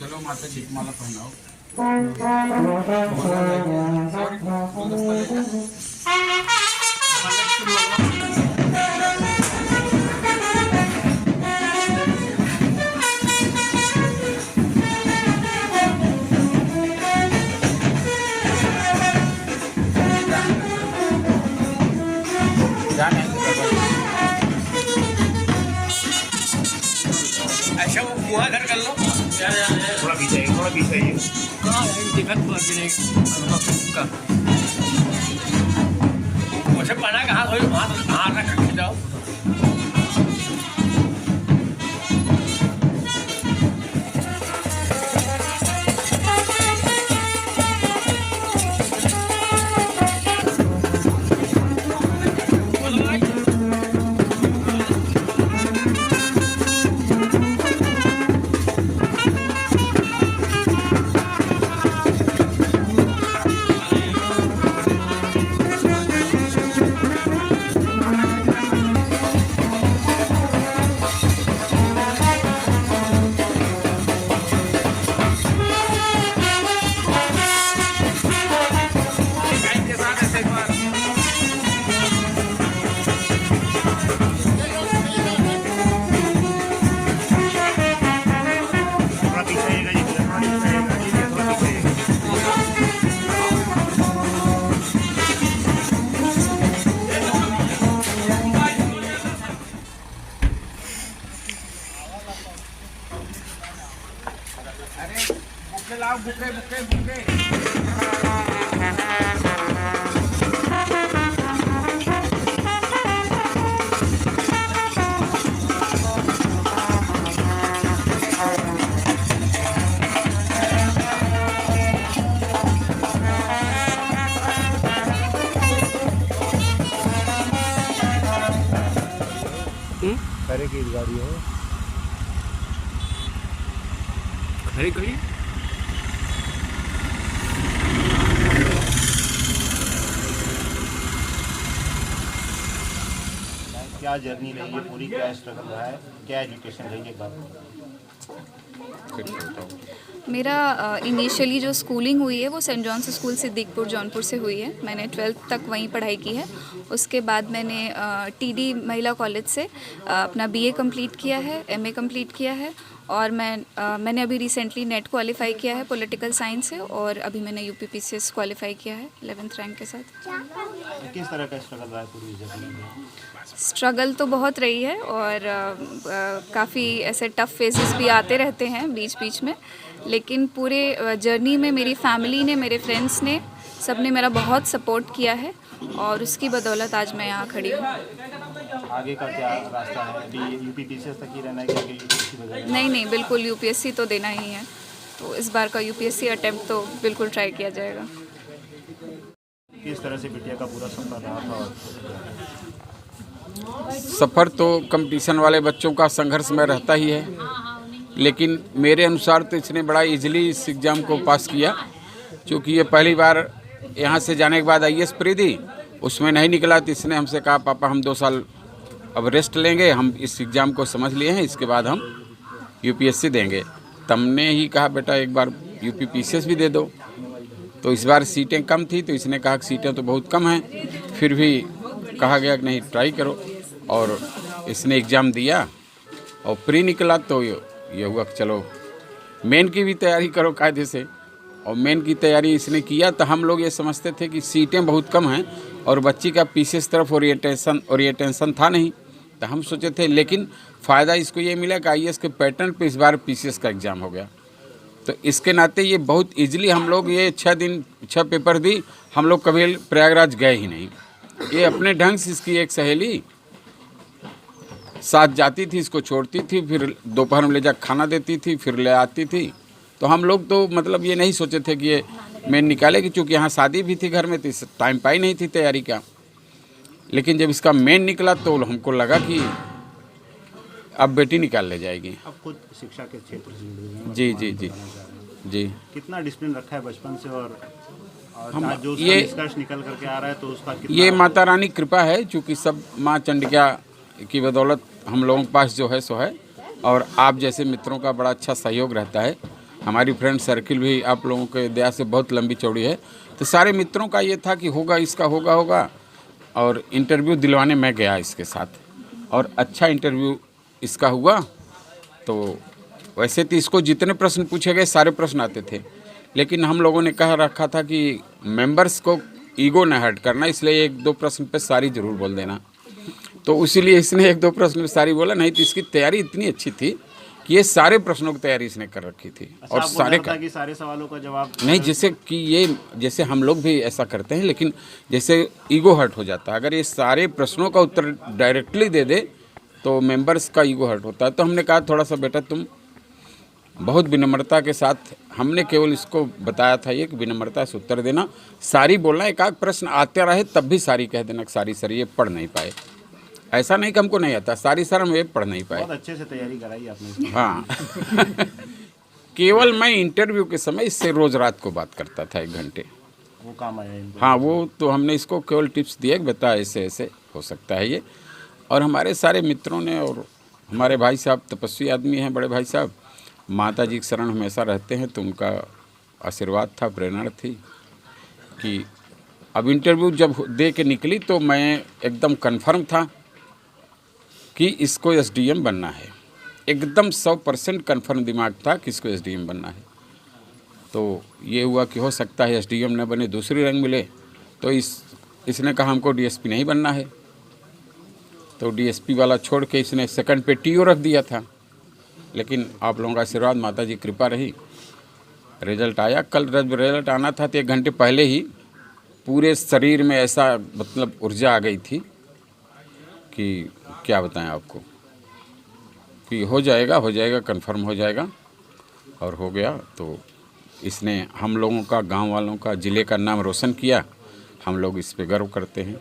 चलो माता जी माला पहनाओ। अच्छा वो कुआ घर कर लो थोड़ा पीछे आइए, थोड़ा पीछे आइए। कहाँ है दिक्कत का मुझे पढ़ा कहाँ थोड़ी हाथ रख के जाओ। थोड़ा पीछे आइएगा जी, थोड़ा पीछे आइएगा जी, थोड़ा पीछे आइएगा। अरे बुके लाओ, बुके बुके बुके। खरे की गाड़ी है। खड़ी खड़ी क्या जर्नी रही है पूरी, क्या स्ट्रगल रहा है, क्या एजुकेशन रही है बात? मेरा इनिशियली जो स्कूलिंग हुई है वो saint John's school Siddiqpur Jaunpur से हुई है। मैंने 12th तक वहीं पढ़ाई की है। उसके बाद मैंने टीडी महिला कॉलेज से अपना बीए कंप्लीट किया है, एमए कंप्लीट किया है और मैंने अभी रिसेंटली नेट क्वालिफाई किया है पॉलिटिकल साइंस से और अभी मैंने यूपीपीसीएस क्वालिफाई किया है 11th रैंक के साथ। किस तरह का स्ट्रगल रहा है पूरी जर्नी में? स्ट्रगल तो बहुत रही है और काफ़ी ऐसे टफ़ फेजेस भी आते रहते हैं बीच बीच में, लेकिन पूरे जर्नी में मेरी फैमिली ने, मेरे फ्रेंड्स ने, सब ने मेरा बहुत सपोर्ट किया है और उसकी बदौलत आज मैं यहाँ खड़ी हूँ। आगे का क्या रास्ता है? अभी यूपीपीसीएस तक ही रहना है कि यूपीएससी वगैरह? नहीं, बिल्कुल यूपीएससी तो देना ही है, तो इस बार का यूपीएससी अटेम्प्ट तो बिल्कुल ट्राई किया जाएगा। किस तरह से बिटिया का पूरा सफर रहा था? सफ़र तो कंपटीशन वाले बच्चों का संघर्षमय रहता ही है, लेकिन मेरे अनुसार तो इसने बड़ा इजीली इस एग्ज़ाम को पास किया, क्योंकि ये पहली बार यहाँ से जाने के बाद आईएएस प्री दी, उसमें नहीं निकला तो इसने हमसे कहा पापा हम 2 साल अब रेस्ट लेंगे, हम इस एग्ज़ाम को समझ लिए हैं, इसके बाद हम यूपीएससी देंगे। तब हमने ही कहा बेटा एक बार यूपीपीसीएस भी दे दो। तो इस बार सीटें कम थी तो इसने कहा कि सीटें तो बहुत कम हैं, फिर भी कहा गया कि नहीं ट्राई करो, और इसने एग्ज़ाम दिया और प्री निकला तो ये हुआ कि चलो मेन की भी तैयारी करो कायदे से, और मेन की तैयारी इसने किया। तो हम लोग ये समझते थे कि सीटें बहुत कम हैं और बच्ची का पीसीएस तरफ ओरिएंटेशन था नहीं, तो हम सोचे थे, लेकिन फ़ायदा इसको ये मिला कि आईएएस के पैटर्न पे इस बार पीसीएस का एग्ज़ाम हो गया। तो इसके नाते ये बहुत इजीली हम लोग ये 6 पेपर दी, हम लोग कभी प्रयागराज गए ही नहीं। ये अपने ढंग से इसकी एक सहेली साथ जाती थी, इसको छोड़ती थी, फिर दोपहर में ले जा खाना देती थी, फिर ले आती थी। तो हम लोग तो मतलब ये नहीं सोचे थे कि ये मेन निकालेगी, क्योंकि यहाँ शादी भी थी घर में, तो इस टाइम पाई नहीं थी तैयारी का। लेकिन जब इसका मेन निकला तो हमको लगा कि अब बेटी निकाल ले जाएगी। अब खुद शिक्षा के क्षेत्र से जुड़े हैं। जी जी जी जी। कितना डिसिप्लिन रखा है बचपन से, और हम आज जो ये निष्कर्ष निकल करके आ रहा है तो उसका कितना? ये माता रानी कृपा है, क्योंकि सब माँ चंडिका की बदौलत हम लोगों के पास जो है सो है, और आप जैसे मित्रों का बड़ा अच्छा सहयोग रहता है। हमारी फ्रेंड सर्किल भी आप लोगों के दया से बहुत लंबी चौड़ी है। तो सारे मित्रों का ये था कि होगा, इसका होगा और इंटरव्यू दिलवाने मैं गया इसके साथ और अच्छा इंटरव्यू इसका हुआ। तो वैसे तो इसको जितने प्रश्न पूछे गए सारे प्रश्न आते थे, लेकिन हम लोगों ने कह रखा था कि मेंबर्स को ईगो न हर्ट करना, इसलिए 1-2 प्रश्न पे सारी ज़रूर बोल देना। तो इसीलिए इसने 1-2 प्रश्न पे सारी बोला, नहीं तो इसकी तैयारी इतनी अच्छी थी कि ये सारे प्रश्नों की तैयारी इसने कर रखी थी। अच्छा, और आपको सारे डर था कि सारे सवालों का जवाब नहीं, जैसे कि ये जैसे हम लोग भी ऐसा करते हैं, लेकिन जैसे ईगो हर्ट हो जाता है। अगर ये सारे प्रश्नों का उत्तर डायरेक्टली दे दे तो मेंबर्स का ईगो हर्ट होता है। तो हमने कहा थोड़ा सा बेटा तुम बहुत विनम्रता के साथ, हमने केवल इसको बताया था ये कि विनम्रता से उत्तर देना, सारी बोलना, एक आध प्रश्न आते रहे तब भी सारी कह देना कि सारी सर ये पढ़ नहीं पाए। ऐसा नहीं कि हमको नहीं आता, सारी सर हम ये पढ़ नहीं पाए। बहुत अच्छे से तैयारी कराई आपने। हाँ केवल मैं इंटरव्यू के समय इससे रोज़ रात को बात करता था 1 घंटे। वो काम आया इनको। हाँ, वो तो हमने इसको केवल टिप्स दिए कि बता ऐसे ऐसे हो सकता है ये। और हमारे सारे मित्रों ने, और हमारे भाई साहब तपस्वी आदमी हैं, बड़े भाई साहब माता जी के शरण हमेशा रहते हैं, तो उनका आशीर्वाद था, प्रेरणा थी कि अब इंटरव्यू जब दे के निकली तो मैं एकदम कन्फर्म था कि इसको एसडीएम बनना है। एकदम 100% कन्फर्म दिमाग था कि इसको एसडीएम बनना है। तो ये हुआ कि हो सकता है एसडीएम न बने, दूसरी रंग मिले। तो इसने कहा हमको डीएसपी नहीं बनना है, तो डीएसपी वाला छोड़ के इसने सेकंड पे टीओ रख दिया था। लेकिन आप लोगों का आशीर्वाद, माता जी कृपा रही, रिजल्ट आया। कल जब रिजल्ट आना था तो 1 घंटे पहले ही पूरे शरीर में ऐसा मतलब ऊर्जा आ गई थी कि क्या बताएं आपको, कि हो जाएगा कंफर्म हो जाएगा। और हो गया। तो इसने हम लोगों का, गांव वालों का, ज़िले का नाम रोशन किया। हम लोग इस पे गर्व करते हैं।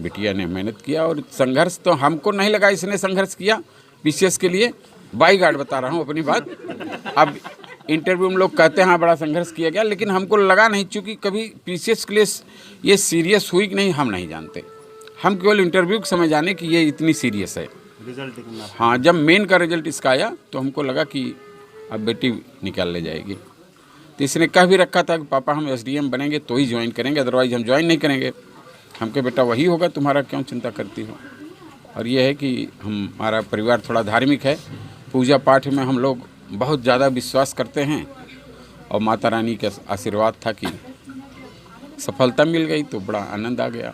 बिटिया ने मेहनत किया और संघर्ष तो हमको नहीं लगा इसने संघर्ष किया पीसीएस के लिए। बाई गार्ड बता रहा हूँ अपनी बात। अब इंटरव्यू में लोग कहते हैं हाँ बड़ा संघर्ष किया गया, लेकिन हमको लगा नहीं, चूँकि कभी पीसीएस के लिए ये सीरियस हुई कि नहीं हम नहीं जानते। हम केवल इंटरव्यू के समय जाने कि ये इतनी सीरियस है। रिजल्ट देखना। हाँ, जब मेन का रिजल्ट इसका आया तो हमको लगा कि अब बेटी निकाल ले जाएगी। तो इसने कह भी रखा था कि पापा हम एसडीएम बनेंगे तो ही ज्वाइन करेंगे, अदरवाइज हम ज्वाइन नहीं करेंगे। हम कहे बेटा वही होगा, तुम्हारा क्यों चिंता करती हो। और ये है कि हमारा परिवार थोड़ा धार्मिक है, पूजा पाठ में हम लोग बहुत ज़्यादा विश्वास करते हैं, और माता रानी का आशीर्वाद था कि सफलता मिल गई तो बड़ा आनंद आ गया।